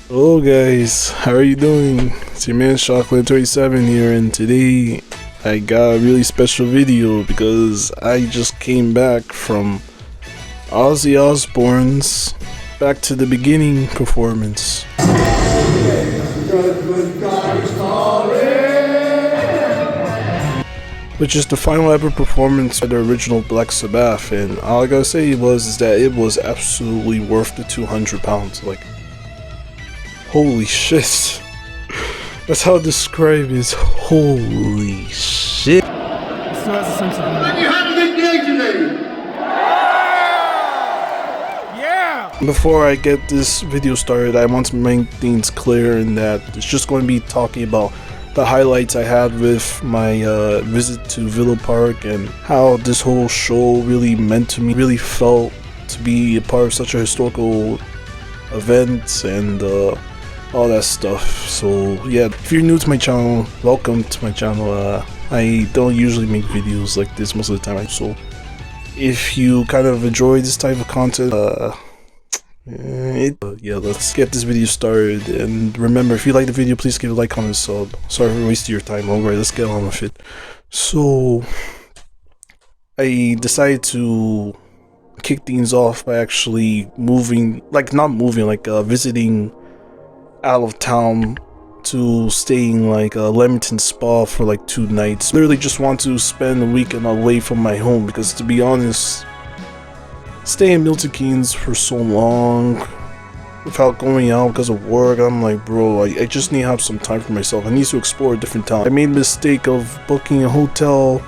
Hello guys, how are you doing? It's your man Chocolate27 here, and today I got a really special video because I just came back from Ozzy Osbourne's Back to the Beginning performance. Which is the final ever performance of the original Black Sabbath, and all I gotta say is that it was absolutely worth the £200. Like, holy shit. That's how I describe it. Holy shit. Still has a sense of humor. You have a good day today. Yeah! Before I get this video started, I want to make things clear in that it's just going to be talking about the highlights I had with my visit to Villa Park and how this whole show really meant to me. Really felt to be a part of such a historical event and all that stuff. So yeah, if you're new to my channel, welcome to my channel. I don't usually make videos like this most of the time, so if you kind of enjoy this type of content, yeah, let's get this video started. And remember, if you like the video, please give a like, comment, sub. Sorry for wasting your time. Alright, let's get on with it. So I decided to kick things off by actually visiting out of town to staying Leamington Spa for like 2 nights. Literally just want to spend a weekend away from my home, because to be honest, staying in Milton Keynes for so long without going out because of work, I'm like, bro, I just need to have some time for myself. I need to explore a different town. I made the mistake of booking a hotel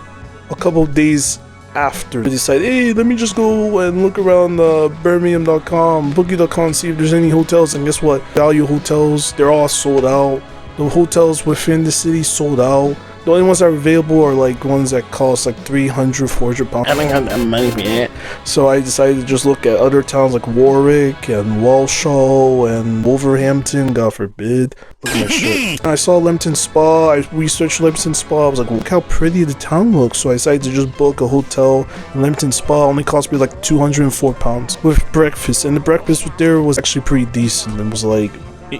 a couple of days after. I decided, hey, let me just go and look around Birmingham.com, Booking.com, see if there's any hotels. And guess what? Value hotels, they're all sold out. The hotels within the city sold out. The only ones that are available are like ones that cost like £300-400. I don't have that money for it. So I decided to just look at other towns like Warwick and Walsall and Wolverhampton, God forbid. Look at my shit. I saw Leamington Spa. I researched Leamington Spa. I was like, look how pretty the town looks. So I decided to just book a hotel in Leamington Spa. Only cost me like £204 with breakfast, and the breakfast there was actually pretty decent. It was like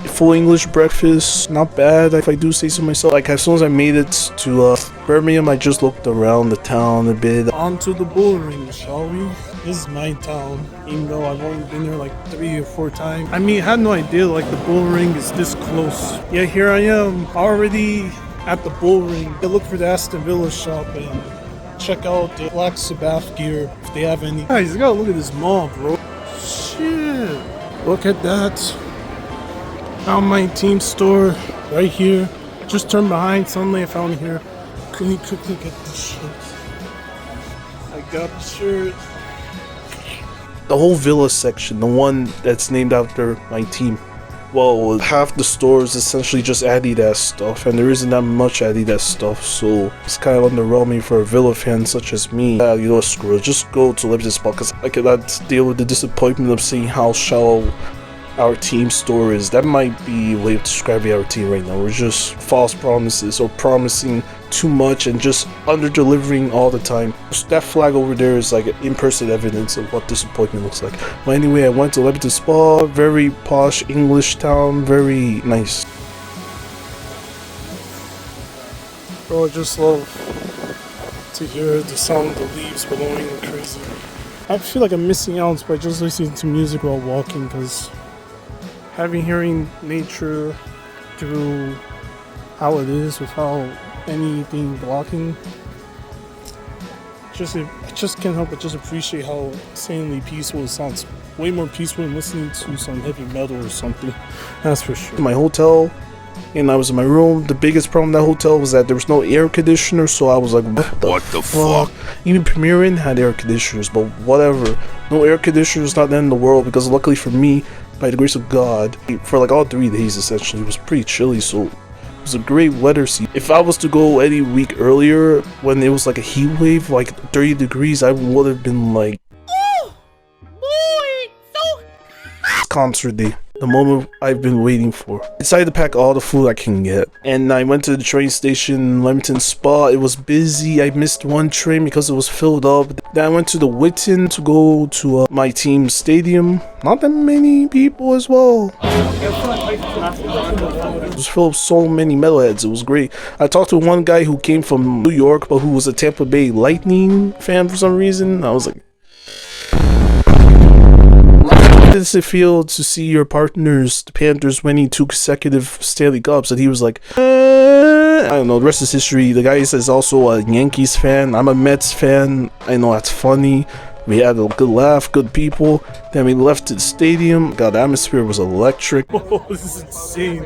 full English breakfast, not bad if I do say so myself. Like, as soon as I made it to Birmingham, I just looked around the town a bit. On to the bull ring, shall we? This is my town, even though I've only been there like 3 or 4 times. I mean, I had no idea like the bull ring is this close. Yeah, here I am, already at the bull ring. I look for the Aston Villa shop and check out the Black Sabbath gear if they have any. Guys, you gotta look at this mall, bro. Shit, look at that. Found my team store right here. Just turned behind. Suddenly I found it here. Couldn't quickly get the shirt. I got the shirt. The whole Villa section, the one that's named after my team, well, half the store is essentially just Adidas stuff, and there isn't that much Adidas stuff, so it's kind of underwhelming for a Villa fan such as me. You know, screw it, just go to Leamington Spa, because I cannot deal with the disappointment of seeing how shallow our team store is. That might be a way of describing our team right now. We're just false promises, or promising too much and just under delivering all the time. That flag over there is like in-person evidence of what disappointment looks like. But anyway, I went to Leamington Spa, very posh English town, very nice. Bro, I just love to hear the sound of the leaves blowing crazy. I feel like I'm missing out by just listening to music while walking, because hearing nature through how it is without anything blocking, I just can't help but just appreciate how insanely peaceful it sounds. Way more peaceful than listening to some heavy metal or something, that's for sure. My hotel, and I was in my room. The biggest problem in that hotel was that there was no air conditioner, so I was like, what the fuck? Even Premier Inn had air conditioners, but whatever. No air conditioners, not the end of the world, because luckily for me, by the grace of God, for like all 3 days essentially, it was pretty chilly, so it was a great weather season. If I was to go any week earlier, when it was like a heat wave, like 30 degrees, I would have been like, oh, boy, so concert day. The moment I've been waiting for. I decided to pack all the food I can get. And I went to the train station, Leamington Spa. It was busy. I missed one train because it was filled up. Then I went to the Witten to go to my team's stadium. Not that many people as well. It was filled with so many metalheads. It was great. I talked to one guy who came from New York, but who was a Tampa Bay Lightning fan for some reason. I was like, how does it feel to see your partners, the Panthers, winning 2 consecutive Stanley Cups? And he was like, I don't know, the rest is history. The guy is also a Yankees fan. I'm a Mets fan. I know that's funny. We had a good laugh, good people. Then we left the stadium. God, the atmosphere was electric. Oh, this is insane.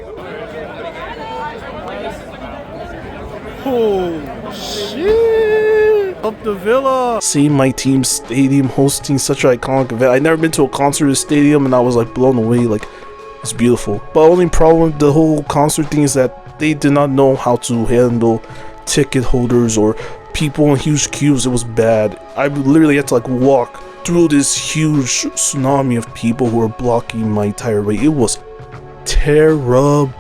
Oh, shit. Up the Villa. Seeing my team's stadium hosting such an iconic event. I'd never been to a concert at a stadium, and I was like blown away. Like, it's beautiful. But the only problem with the whole concert thing is that they did not know how to handle ticket holders or people in huge queues. It was bad. I literally had to like walk through this huge tsunami of people who were blocking my entire way. It was terrible.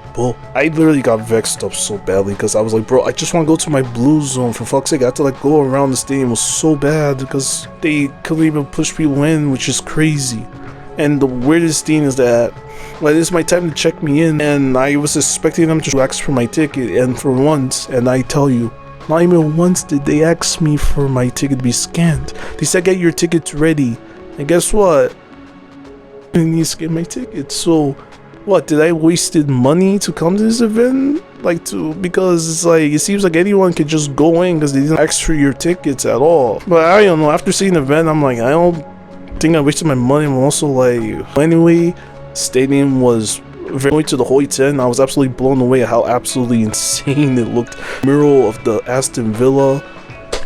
I literally got vexed up so badly because I was like, bro, I just want to go to my blue zone, for fuck's sake. I had to like go around the stadium. It was so bad because they couldn't even push people in, which is crazy. And the weirdest thing is that, like, this is my time to check me in, and I was expecting them to ask for my ticket, and for once, and I tell you, not even once did they ask me for my ticket to be scanned. They said, get your tickets ready. And guess what? I didn't need to scan my ticket. So, what, did I wasted money to come to this event? Because it's like, it seems like anyone could just go in because they didn't ask for your tickets at all. But I don't know, after seeing the event, I'm like, I don't think I wasted my money. I'm also like, anyway, stadium was going to the Hoy 10. I was absolutely blown away at how absolutely insane it looked. Mural of the Aston Villa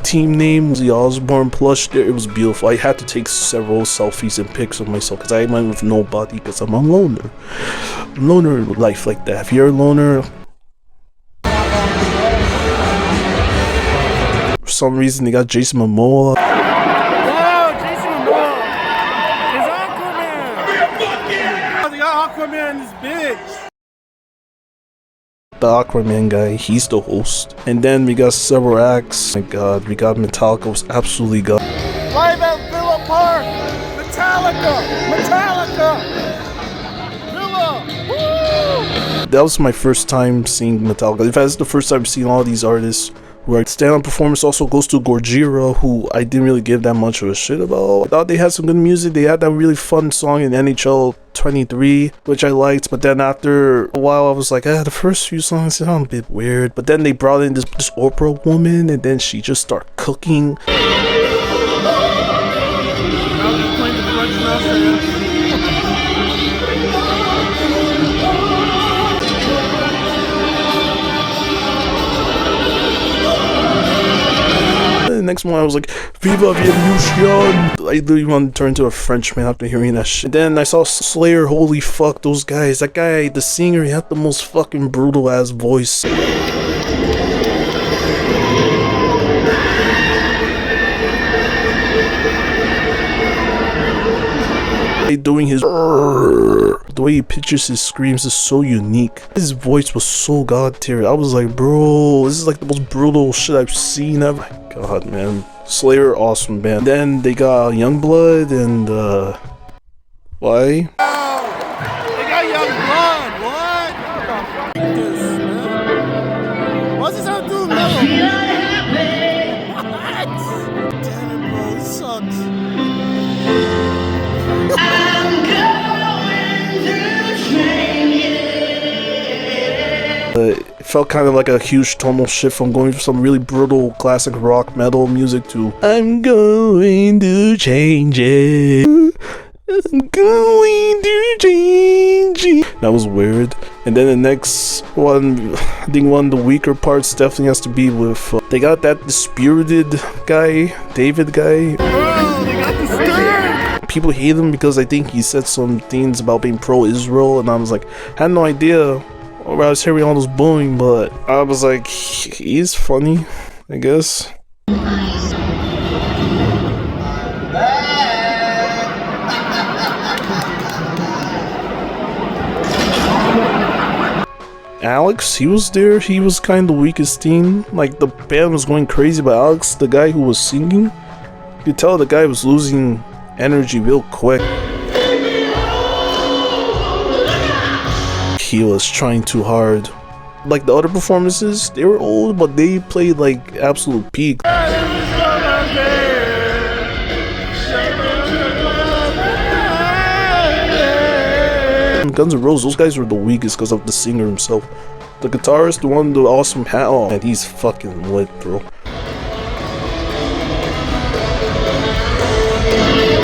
team name, the Osbourne plush there. It was beautiful. I had to take several selfies and pics of myself because I went with nobody because I'm a loner. Loner life like that. If you're a loner, for some reason they got Jason Momoa. Aquaman, this bitch. The Aquaman guy, he's the host. And then we got several acts. Oh my god, we got Metallica, was absolutely god. Live at Villa Park. Metallica. Villa. Woo! That was my first time seeing Metallica. In fact, it's the first time seeing all these artists. Where stand-up performance also goes to Gojira, who I didn't really give that much of a shit about. I thought they had some good music. They had that really fun song in NHL 23, which I liked. But then after a while, I was like, the first few songs sound a bit weird. But then they brought in this Oprah woman, and then she just started cooking. The next one I was like, Viva Revolution! I literally wanted to turn into a Frenchman after hearing that shit. Then I saw Slayer, holy fuck, those guys. That guy, the singer, he had the most fucking brutal ass voice. Doing his the way he pitches his screams is so unique. His voice was so god tier. I was like, bro, this is like the most brutal shit I've seen ever. God, man, Slayer, awesome band. Then they got Youngblood and why? They got Youngblood. What? What's this have to do with metal? What? Damn it, bro, this sucks. It felt kind of like a huge tonal shift from going from some really brutal classic rock metal music to I'm going to change it. I'm going to change it. That was weird. And then the next one, I think one of the weaker parts definitely has to be with they got that Dispirited guy, David guy. Bro, they got the skirt. People hate him because I think he said some things about being pro-Israel, and I was like, I had no idea. I was hearing all this booing, but I was like, he's funny, I guess. Alex, he was there. He was kind of the weakest team. Like, the band was going crazy, but Alex, the guy who was singing, you could tell the guy was losing energy real quick. He was trying too hard. Like the other performances, they were old, but they played like absolute peak. Guns N' Roses, those guys were the weakest because of the singer himself. The guitarist, the one with the awesome hat on, and he's fucking lit, bro.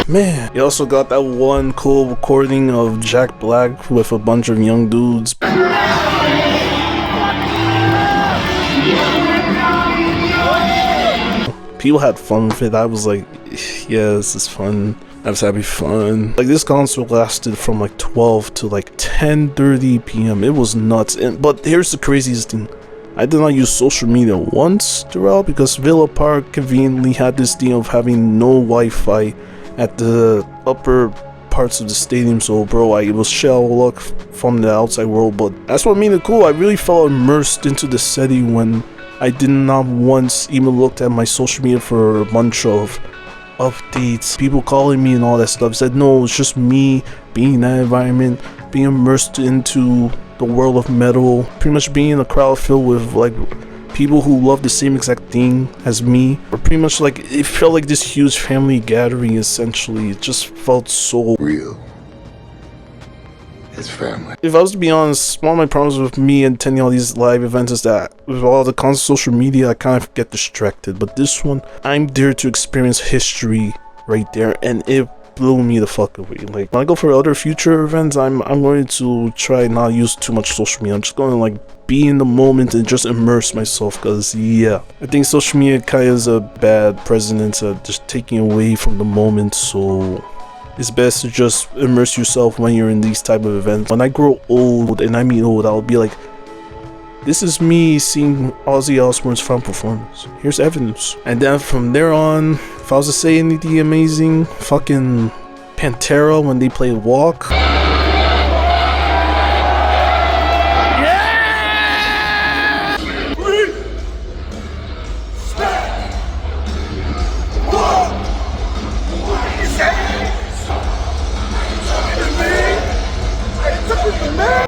Man, he also got that one cool recording of Jack Black with a bunch of young dudes. People had fun with it. I was like, yeah, this is fun. I was having fun. Like, this concert lasted from like 12 to like 10:30 p.m. It was nuts. But here's the craziest thing. I did not use social media once throughout because Villa Park conveniently had this thing of having no Wi-Fi at the upper parts of the stadium. So bro, it was shell look from the outside world, but that's what made it cool. I really felt immersed into the setting when I did not once even looked at my social media for a bunch of updates, people calling me and all that stuff. I said no, it's just me being in that environment, being immersed into the world of metal, pretty much being in a crowd filled with like people who love the same exact thing as me. Or pretty much like, it felt like this huge family gathering essentially. It just felt so real. It's family. If I was to be honest, one of my problems with me attending all these live events is that with all the constant social media, I kind of get distracted. But this one, I'm there to experience history right there, and it blew me the fuck away. Like, when I go for other future events, I'm going to try not use too much social media. I'm just going to like be in the moment and just immerse myself, because yeah, I think social media kind of is a bad precedent at just taking away from the moment. So it's best to just immerse yourself when you're in these type of events. When I grow old, and I mean old, I'll be like, this is me seeing Ozzy Osbourne's final performance. Here's evidence. And then from there on, if I was to say anything amazing, fucking Pantera when they played Walk.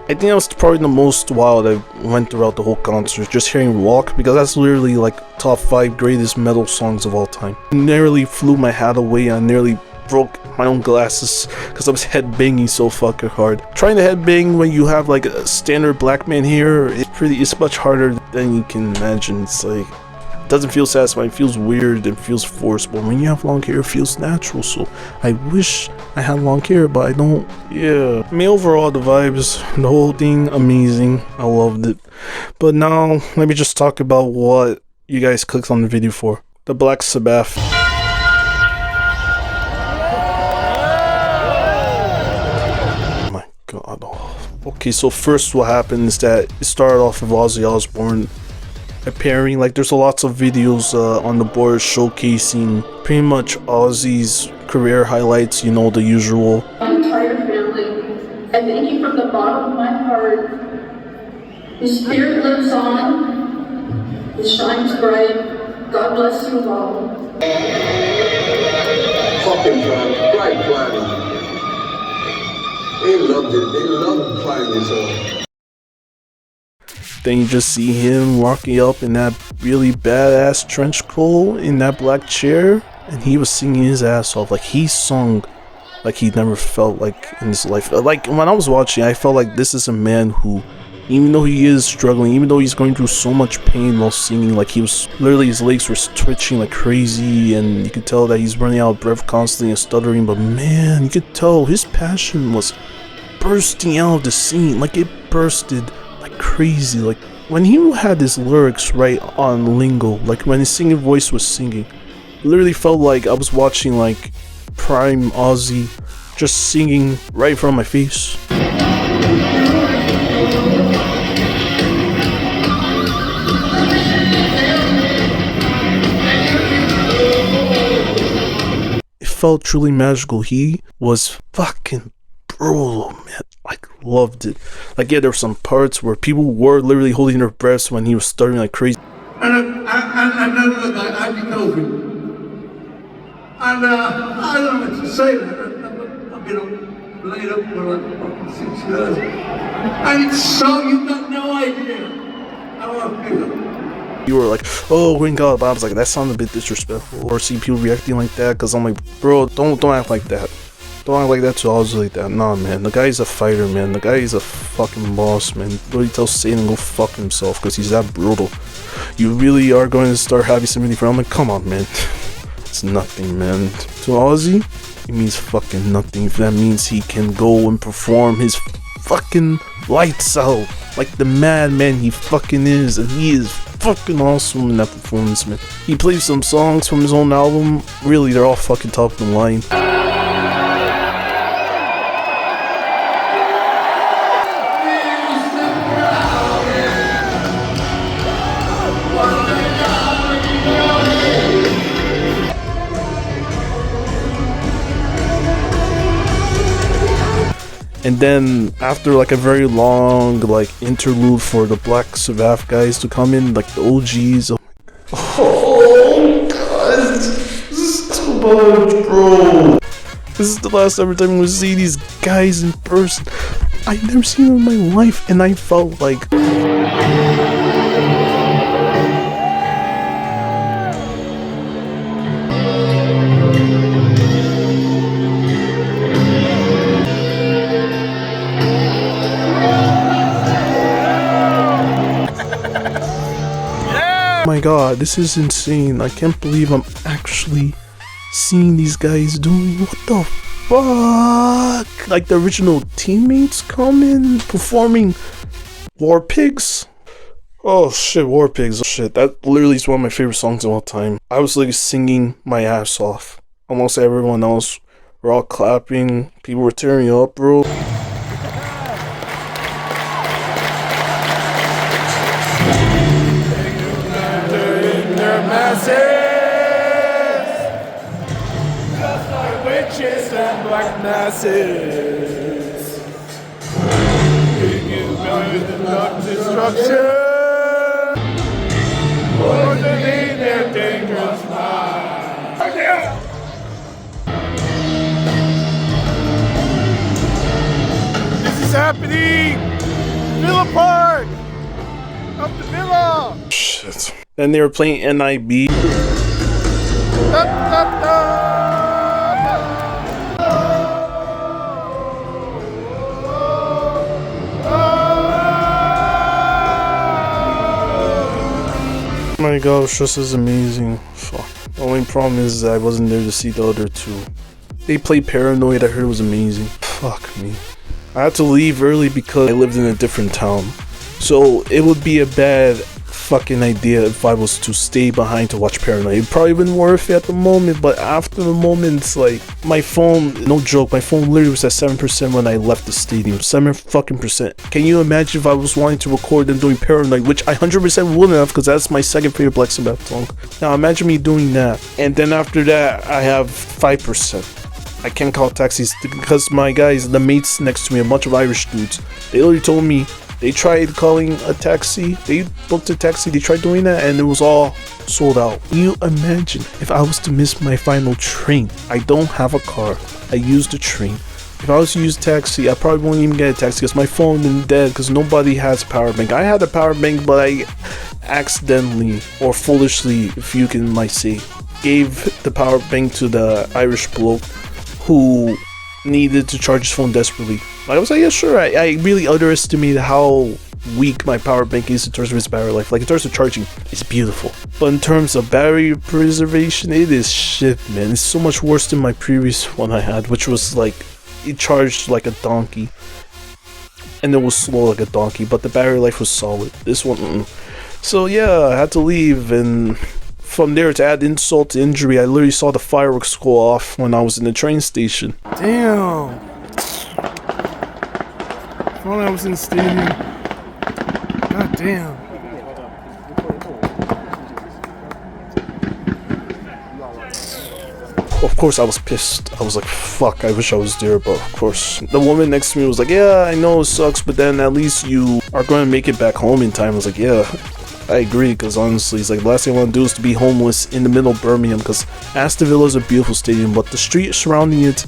I think that was probably the most wild I went throughout the whole concert, just hearing Walk, because that's literally like top 5 greatest metal songs of all time. I nearly flew my hat away. I nearly broke my own glasses because I was headbanging so fucking hard. Trying to headbang when you have like a standard black man hair, it's much harder than you can imagine. It's like, it doesn't feel satisfying, it feels weird and feels forced, but when you have long hair, it feels natural. So I wish I had long hair, but I don't. Yeah, I mean, overall the vibes, the whole thing, amazing. I loved it. But now let me just talk about what you guys clicked on the video for. The Black Sabbath. Oh my god. Okay, so first what happened is that it started off with Ozzy Osbourne appearing. Like, there's lots of videos on the board showcasing pretty much Ozzy's career highlights, you know, the usual. My entire family, I thank you from the bottom of my heart. His spirit lives on, it shines bright. God bless you all. Fucking bright planet. They loved it. They loved playing this song. Then you just see him walking up in that really badass trench coat in that black chair, and he was singing his ass off. Like, he sung like he never felt like in his life. Like, when I was watching, I felt like this is a man who, even though he is struggling, even though he's going through so much pain while singing, like, he was literally, his legs were twitching like crazy, and you could tell that he's running out of breath constantly and stuttering. But man, you could tell his passion was bursting out of the scene. Like, it bursted like crazy. Like, when he had his lyrics right on lingo, like when his singing voice was singing, it literally felt like I was watching like prime Ozzy just singing right in front of my face. It felt truly magical. He was fucking brutal, man. like loved it. Like yeah, there were some parts where people were literally holding their breaths when he was starting like crazy. And I never look like I can open. And I don't know what to say that. I've been laid up for like 6 years. And so you've got no idea how I feel. You were like, oh, green god, but I was like, that sounded a bit disrespectful. Or see people reacting like that, because I'm like, bro, don't act like that. Don't act like that to others like that. Nah, man, the guy's a fighter, man. The guy is a fucking boss, man. Literally tell Satan to go fuck himself, because he's that brutal. You really are going to start having sympathy for him? I'm like, come on, man. It's nothing, man. To Ozzy, it means fucking nothing. If that means he can go and perform his fucking lights out like the madman he fucking is, and he is fucking awesome in that performance, man. He plays some songs from his own album. Really, they're all fucking top of the line. And then after like a very long like interlude for the Black Sabbath guys to come in, like the OGs. Oh god, this is too much, bro. This is the last ever time we see these guys in person. I've never seen them in my life, and I felt like oh my god, this is insane. I can't believe I'm actually seeing these guys doing what the fuck? Like the original teammates coming, performing War Pigs. Oh shit, War Pigs. Oh, shit, that literally is one of my favorite songs of all time. I was like singing my ass off. Almost everyone else were all clapping. People were tearing up, bro. Black masses, bringing destruction, poisoning their dangerous minds. This is happening! Villa Park! Up the Villa! Shit. Then they were playing NIB. Da, da, da. Oh my gosh, this is amazing. Fuck. The only problem is that I wasn't there to see the other two. They played Paranoid, I heard it was amazing. Fuck me. I had to leave early because I lived in a different town. So it would be a bad fucking idea if I was to stay behind to watch Paranoid. It probably wouldn't worth it at the moment, but after the moment, it's like my phone, no joke, my phone literally was at 7% when I left the stadium. 7 fucking percent. Can you imagine if I was wanting to record them doing Paranoid, which I 100% wouldn't have because that's my second favorite Black Sabbath song. Now imagine me doing that, and then after that I have 5%. I can't call taxis because my guys, the mates next to me, a bunch of Irish dudes, they literally told me they tried calling a taxi, they booked a taxi, they tried doing that, and it was all sold out. Can you imagine if I was to miss my final train? I don't have a car, I use the train. If I was to use taxi, I probably won't even get a taxi because my phone is dead because nobody has a power bank. I had a power bank, but I accidentally, or foolishly, if you can might say, gave the power bank to the Irish bloke who needed to charge his phone desperately. I was like, yeah, sure. I really underestimated how weak my power bank is in terms of its battery life. Like in terms of charging, it's beautiful, but in terms of battery preservation, it is shit, man. It's so much worse than my previous one I had, which was like, it charged like a donkey, and it was slow like a donkey, but the battery life was solid. This one, So yeah, I had to leave, and from there, to add insult to injury, I literally saw the fireworks go off when I was in the train station. Damn. When I was in the stadium. God damn. Of course, I was pissed. I was like, fuck, I wish I was there. But of course, the woman next to me was like, yeah, I know it sucks, but then at least you are going to make it back home in time. I was like, yeah, I agree, because honestly, it's like the last thing I want to do is to be homeless in the middle of Birmingham, because Aston Villa is a beautiful stadium, but the street surrounding it,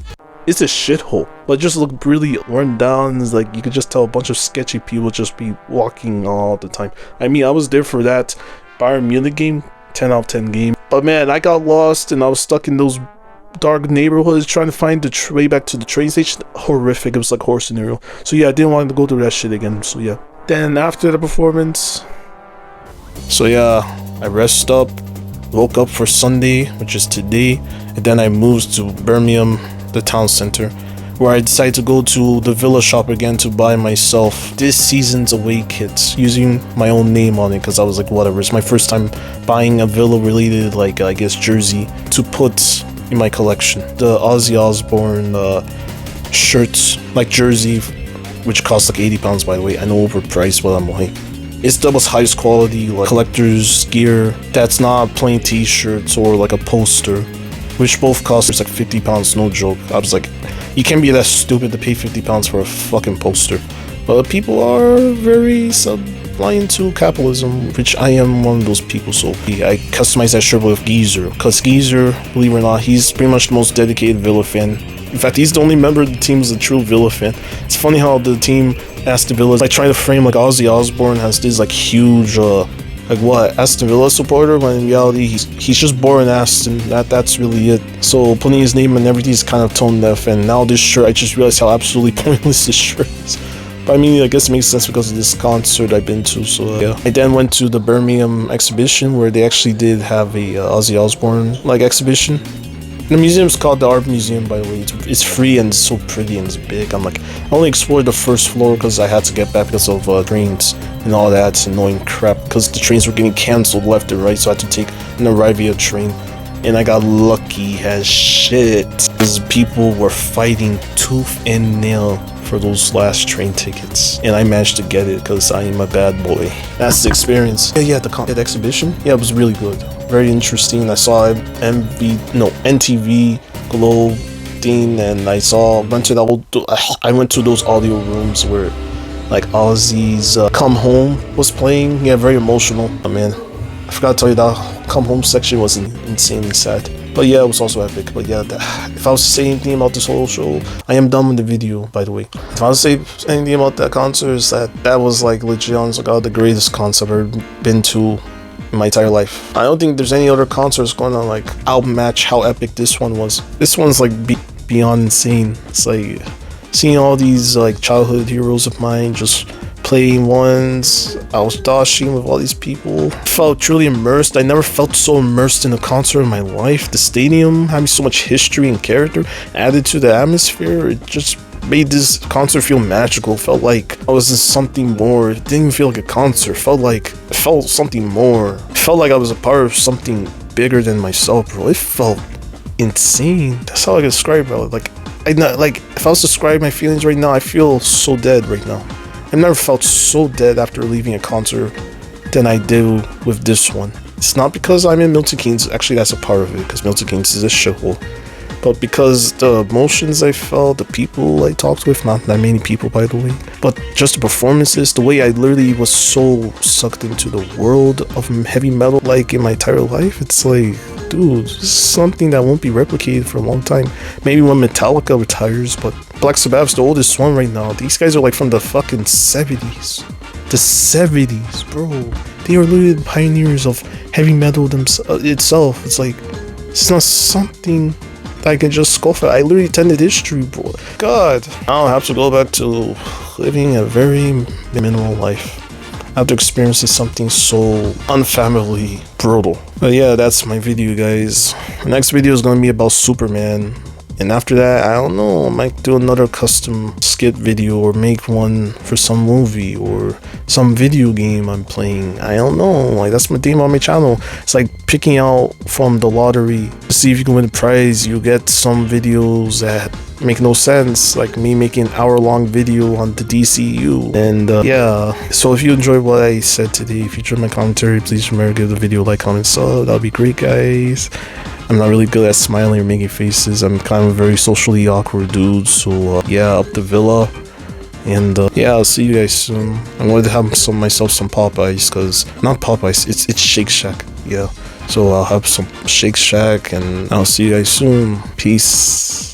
it's a shithole. But it just looked really run down. It's like you could just tell a bunch of sketchy people just be walking all the time. I mean, I was there for that Bayern Munich game, 10 out of 10 game. But man, I got lost and I was stuck in those dark neighborhoods trying to find the way back to the train station. Horrific. It was like horror scenario. So yeah, I didn't want to go through that shit again. So yeah. Then after the performance, so yeah, I rest up, woke up for Sunday, which is today, and then I moved to Birmingham, the town center, where I decided to go to the Villa shop again to buy myself this season's away kits using my own name on it, because I was like, whatever, it's my first time buying a Villa related, like, I guess, jersey to put in my collection. The Ozzy Osbourne shirts, like jersey, which costs like £80, by the way. I know, overpriced, but I'm like, it's the most highest quality like collector's gear that's not plain t-shirts or like a poster, which both cost like £50, no joke. I was like, you can't be that stupid to pay £50 for a fucking poster. But people are very blind to capitalism, which I am one of those people. So I customized that shirt with Geezer, because Geezer, believe it or not, he's pretty much the most dedicated Villa fan. In fact, he's the only member of the team who's a true Villa fan. It's funny how the team Aston Villa is like trying to frame like Ozzy Osbourne has this like huge like what, Aston Villa supporter, when in reality he's just boring Aston. That's really it. So putting his name and everything is kind of tone deaf. And now this shirt, I just realized how absolutely pointless this shirt is. But I mean, I guess it makes sense because of this concert I've been to. So yeah, I then went to the Birmingham exhibition where they actually did have a Ozzy Osbourne like exhibition. The museum's called the Art Museum, by the way. It's free and it's so pretty and it's big. I'm like, I only explored the first floor because I had to get back because of trains and all that. It's annoying crap because the trains were getting cancelled left and right, so I had to take an Arrivia train. And I got lucky as shit because people were fighting tooth and nail for those last train tickets, and I managed to get it because I am a bad boy. That's the experience. Yeah, the exhibition, yeah, it was really good, very interesting. I saw NTV Globe thing, and I went to those audio rooms where like Ozzy's Come Home was playing. Yeah, very emotional. Oh, man, I forgot to tell you that Come Home section was insanely sad. But yeah, it was also epic. But yeah, if I was to say anything about this whole show, I am done with the video, by the way. If I was to say anything about that concert, is that was like legit honest to God the greatest concert I've ever been to in my entire life. I don't think there's any other concerts going on like outmatch how epic this one was. This one's like beyond insane. It's like seeing all these like childhood heroes of mine just playing ones. I was dashing with all these people. I felt truly immersed. I never felt so immersed in a concert in my life. The stadium having so much history and character added to the atmosphere. It just made this concert feel magical. It felt like I was in something more. It didn't even feel like a concert. It felt something more. It felt like I was a part of something bigger than myself, bro. It felt insane. That's how I can describe it. Like if I was to describe my feelings right now, I feel so dead right now. I've never felt so dead after leaving a concert than I do with this one. It's not because I'm in Milton Keynes. Actually, that's a part of it, because Milton Keynes is a shithole. But because the emotions I felt, the people I talked with, not that many people, by the way, but just the performances, the way I literally was so sucked into the world of heavy metal, like in my entire life. It's like, dude, this is something that won't be replicated for a long time. Maybe when Metallica retires, but Black Sabbath's the oldest one right now. These guys are like from the fucking 70s. The 70s, bro. They are literally the pioneers of heavy metal itself. It's like, it's not something that I can just scoff at. I literally attended history, bro. God, I'll have to go back to living a very minimal life after experiencing something so unfamiliarly brutal. But yeah, that's my video, guys. The next video is going to be about Superman. And after that, I don't know, I might do another custom skit video or make one for some movie or some video game I'm playing. I don't know, like that's my theme on my channel. It's like picking out from the lottery to see if you can win a prize. You get some videos that make no sense, like me making an hour-long video on the DCU. And yeah, so if you enjoyed what I said today, if you enjoyed my commentary, please remember to give the video a like, comment, sub. That would be great, guys. I'm not really good at smiling or making faces. I'm kind of a very socially awkward dude. So yeah, up the villa. And yeah, I'll see you guys soon. I'm going to have myself some Popeyes, cause not Popeyes, it's Shake Shack. Yeah, so I'll have some Shake Shack, and I'll see you guys soon. Peace.